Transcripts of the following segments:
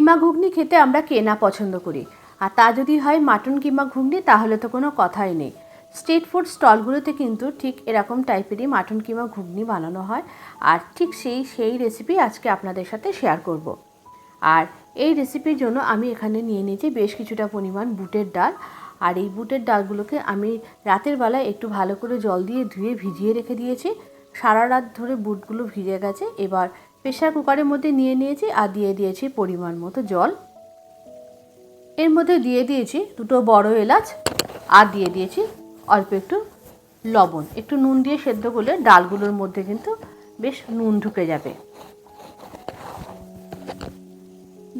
কিমা ঘুগনি খেতে আমরা কে না পছন্দ করি, আর তা যদি হয় মাটন কিমা ঘুগনি তাহলে তো কোনো কথাই নেই। স্ট্রিট ফুড স্টলগুলোতে কিন্তু ঠিক এরকম টাইপেরই মাটন কিমা ঘুগনি বানানো হয়, আর ঠিক সেই রেসিপি আজকে আপনাদের সাথে শেয়ার করব। আর এই রেসিপির জন্য আমি এখানে নিয়ে নিয়েছি বেশ কিছুটা পরিমাণ বুটের ডাল। আর এই বুটের ডালগুলোকে আমি রাতের বেলায় একটু ভালো করে জল দিয়ে ধুয়ে ভিজিয়ে রেখে দিয়েছি। সারা রাত ধরে বুটগুলো ভিজে গেছে। এবার প্রেসার কুকারের মধ্যে নিয়ে নিয়েছি আর দিয়ে দিয়েছি পরিমাণ মতো জল। এর মধ্যে দিয়ে দিয়েছি দুটো বড় এলাচ আর দিয়ে দিয়েছি অল্প একটু লবণ। একটু নুন দিয়ে সেদ্ধ করলে ডালগুলোর মধ্যে কিন্তু বেশ নুন ঢুকে যাবে।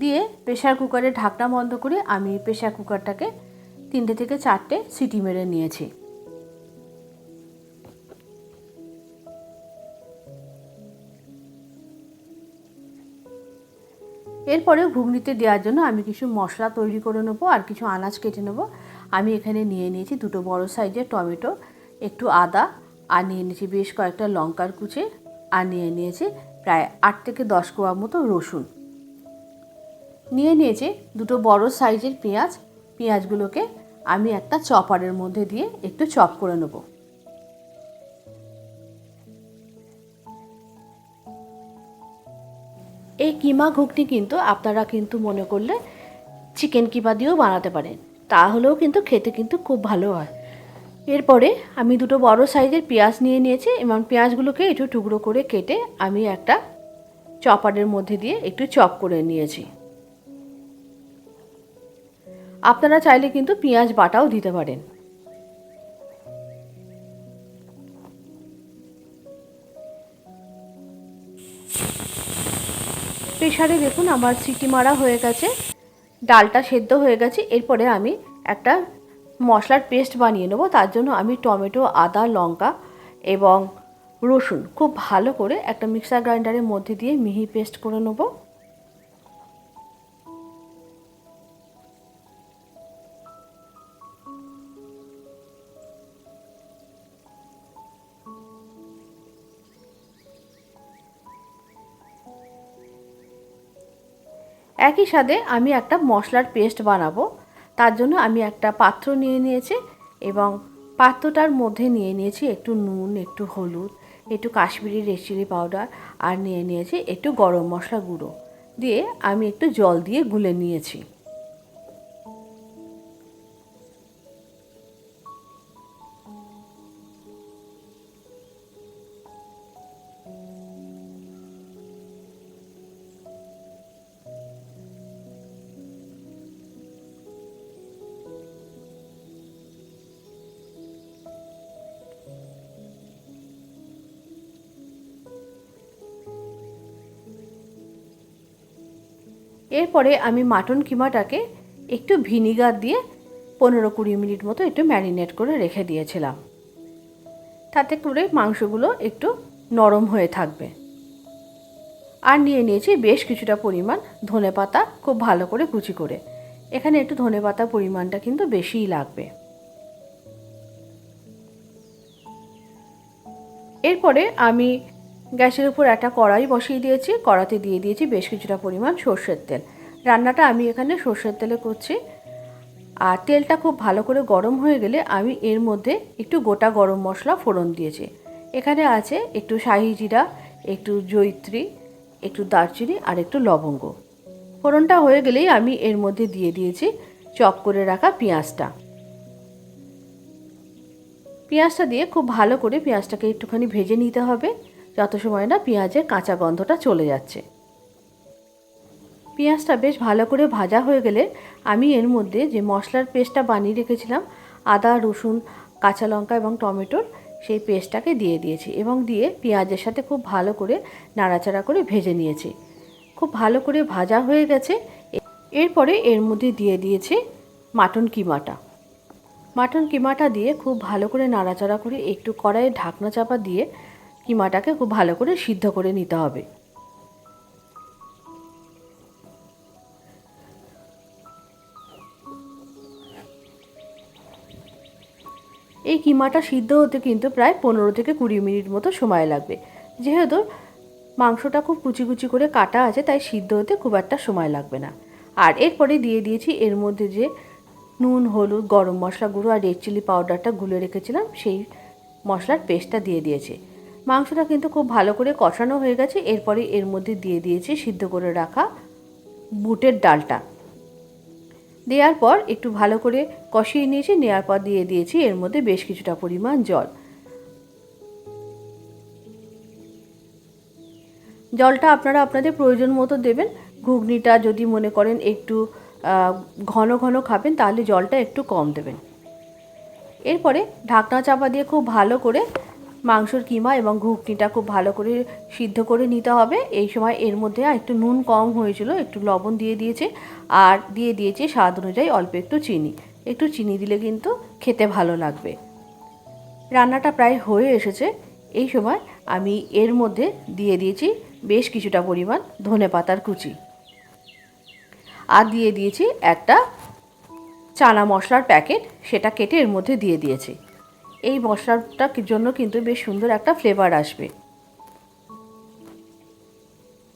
দিয়ে প্রেসার কুকারের ঢাকনা বন্ধ করে আমি প্রেসার কুকারটাকে 3টে থেকে 4টে সিটি মেরে নিয়েছি। এরপরে ঘুগনিতে দেওয়ার জন্য আমি কিছু মশলা তৈরি করে নেবো আর কিছু আনাজ কেটে নেবো। আমি এখানে নিয়ে নিয়েছি দুটো বড় সাইজের টমেটো, একটু আদা, আর নিয়ে নিয়েছি বেশ কয়েকটা লঙ্কার কুচি, আর নিয়ে নিয়েছি প্রায় 8 থেকে 10 কোয়া মতো রসুন। নিয়ে নিয়েছি দুটো বড় সাইজের পেঁয়াজ। পেঁয়াজগুলোকে আমি একটা চপারের মধ্যে দিয়ে একটু চপ করে নেব। এই কিমা ঘুগনি কিন্তু আপনারা কিন্তু মনে করলে চিকেন কিমা দিয়েও বানাতে পারেন, তাহলেও কিন্তু খেতে কিন্তু খুব ভালো হয়। এরপরে আমি দুটো বড় সাইজের পেঁয়াজ নিয়ে নিয়েছি এবং পেঁয়াজগুলোকে একটু টুকরো করে কেটে আমি একটা চপারের মধ্যে দিয়ে একটু চপ করে নিয়েছি। আপনারা চাইলে কিন্তু পেঁয়াজ বাটাও দিতে পারেন। প্রেসারে দেখুন আমার সিটি মারা হয়ে গেছে, ডালটা সেদ্ধ হয়ে গেছে। এরপরে আমি একটা মশলার পেস্ট বানিয়ে নেবো। তার জন্য আমি টমেটো, আদা, লঙ্কা এবং রসুন খুব ভালো করে একটা মিক্সার গ্রাইন্ডারের মধ্যে দিয়ে মিহি পেস্ট করে নেবো। একই সাথে আমি একটা মশলার পেস্ট বানাবো। তার জন্য আমি একটা পাত্র নিয়ে নিয়েছি এবং পাত্রটার মধ্যে নিয়ে নিয়েছি একটু নুন, একটু হলুদ, একটু কাশ্মীরি রেড চিলি পাউডার, আর নিয়ে নিয়েছি একটু গরম মশলা গুঁড়ো। দিয়ে আমি একটু জল দিয়ে গুলে নিয়েছি। এরপরে আমি মাটন কিমাটাকে একটু ভিনিগার দিয়ে 15-20 মিনিট মতো একটু ম্যারিনেট করে রেখে দিয়েছিলাম। তাতে করে মাংসগুলো একটু নরম হয়ে থাকবে। আর নিয়ে নিয়েছি বেশ কিছুটা পরিমাণ ধনেপাতা, খুব ভালো করে কুচি করে। এখানে একটু ধনেপাতার পরিমাণটা কিন্তু বেশিই লাগবে। এরপরে আমি গ্যাসের উপর একটা কড়াই বসিয়ে দিয়েছি। কড়াতে দিয়ে দিয়েছি বেশ কিছুটা পরিমাণ সর্ষের তেল। রান্নাটা আমি এখানে সর্ষের তেলে করছি। আর তেলটা খুব ভালো করে গরম হয়ে গেলে আমি এর মধ্যে একটু গোটা গরম মশলা ফোড়ন দিয়েছি। এখানে আছে একটু শাহি জিরা, একটু জয়িত্রী, একটু দারচিনি আর একটু লবঙ্গ। ফোড়নটা হয়ে গেলেই আমি এর মধ্যে দিয়ে দিয়েছি চপ করে রাখা পেঁয়াজটা। পেঁয়াজটা দিয়ে খুব ভালো করে পেঁয়াজটাকে একটুখানি ভেজে নিতে হবে, যত সময় না পেঁয়াজের কাঁচা গন্ধটা চলে যাচ্ছে। পেঁয়াজটা বেশ ভালো করে ভাজা হয়ে গেলে আমি এর মধ্যে যে মশলার পেস্টটা বানিয়ে রেখেছিলাম, আদা, রসুন, কাঁচা লঙ্কা এবং টমেটোর, সেই পেস্টটাকে দিয়ে দিয়েছি এবং দিয়ে পেঁয়াজের সাথে খুব ভালো করে নাড়াচাড়া করে ভেজে নিয়েছি। খুব ভালো করে ভাজা হয়ে গেছে। এরপরে এর মধ্যে দিয়ে দিয়েছি মাটন কিমাটা। মাটন কিমাটা দিয়ে খুব ভালো করে নাড়াচাড়া করে একটু কড়াইয়ে ঢাকনা চাপা দিয়ে কিমাটাকে খুব ভালো করে সিদ্ধ করে নিতে হবে। এই কিমাটা সিদ্ধ হতে কিন্তু প্রায় 15 থেকে 20 মিনিট মতো সময় লাগবে। যেহেতু মাংসটা খুব কুচি কুচি করে কাটা আছে, তাই সিদ্ধ হতে খুব একটা সময় লাগবে না। আর এরপরে দিয়ে দিয়েছি এর মধ্যে যে নুন, হলুদ, গরম মশলা গুঁড়ো আর রেড চিলি পাউডারটা গুলে রেখেছিলাম, সেই মশলার পেস্টটা দিয়ে দিয়েছি। মাংসটা কিন্তু খুব ভালো করে কষানো হয়ে গেছে। এরপরে এর মধ্যে দিয়ে দিয়েছি সিদ্ধ করে রাখা বুটের ডালটা। দেওয়ার পর একটু ভালো করে কষিয়ে নিয়েছি। নেওয়ার পর দিয়ে দিয়েছি এর মধ্যে বেশ কিছুটা পরিমাণ জল। জলটা আপনারা আপনাদের প্রয়োজন মতো দেবেন। ঘুগনিটা যদি মনে করেন একটু ঘন ঘন খাবেন তাহলে জলটা একটু কম দেবেন। এরপরে ঢাকনা চাপা দিয়ে খুব ভালো করে মাংসর কিমা এবং ঘুগনিটা খুব ভালো করে সিদ্ধ করে নিতে হবে। এই সময় এর মধ্যে একটু নুন কম হয়েছিল, একটু লবণ দিয়ে দিয়েছে আর দিয়ে দিয়েছে স্বাদ অনুযায়ী অল্প একটু চিনি। একটু চিনি দিলে কিন্তু খেতে ভালো লাগবে। রান্নাটা প্রায় হয়ে এসেছে। এই সময় আমি এর মধ্যে দিয়ে দিয়েছি বেশ কিছুটা পরিমাণ ধনেপাতার কুচি আর দিয়ে দিয়েছি একটা চানা মশলার প্যাকেট, সেটা কেটে এর মধ্যে দিয়ে দিয়েছি। এই মশলাটার জন্য কিন্তু বেশ সুন্দর একটা ফ্লেভার আসবে।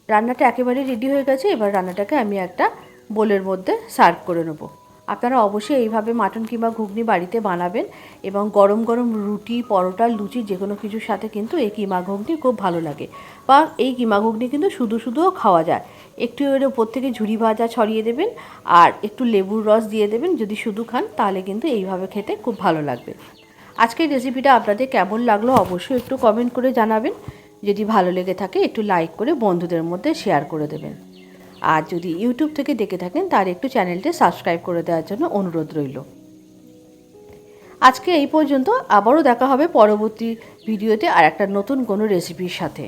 রান্নাটা একেবারে রেডি হয়ে গেছে। এবার রান্নাটাকে আমি একটা বোলের মধ্যে সার্ভ করে নেব। আপনারা অবশ্যই এইভাবে মাটন কিংবা ঘুগনি বাড়িতে বানাবেন এবং গরম গরম রুটি, পরোটা, লুচি যে কোনো কিছুর সাথে কিন্তু এই কিমা ঘুগনি খুব ভালো লাগে। বা এই কিমা ঘুগনি কিন্তু শুধু শুধুও খাওয়া যায়। একটু এর ওপর থেকে ঝুরি ভাজা ছড়িয়ে দেবেন আর একটু লেবুর রস দিয়ে দেবেন। যদি শুধু খান তাহলে কিন্তু এইভাবে খেতে খুব ভালো লাগবে। আজকের রেসিপিটা আপনাদের কেমন লাগলো অবশ্যই একটু কমেন্ট করে জানাবেন। যদি ভালো লেগে থাকে একটু লাইক করে বন্ধুদের মধ্যে শেয়ার করে দেবেন। আর যদি ইউটিউব থেকে দেখে থাকেন তার একটু চ্যানেলটি সাবস্ক্রাইব করে দেওয়ার জন্য অনুরোধ রইল। আজকে এই পর্যন্ত। আবারও দেখা হবে পরবর্তী ভিডিওতে আর একটা নতুন কোনো রেসিপির সাথে।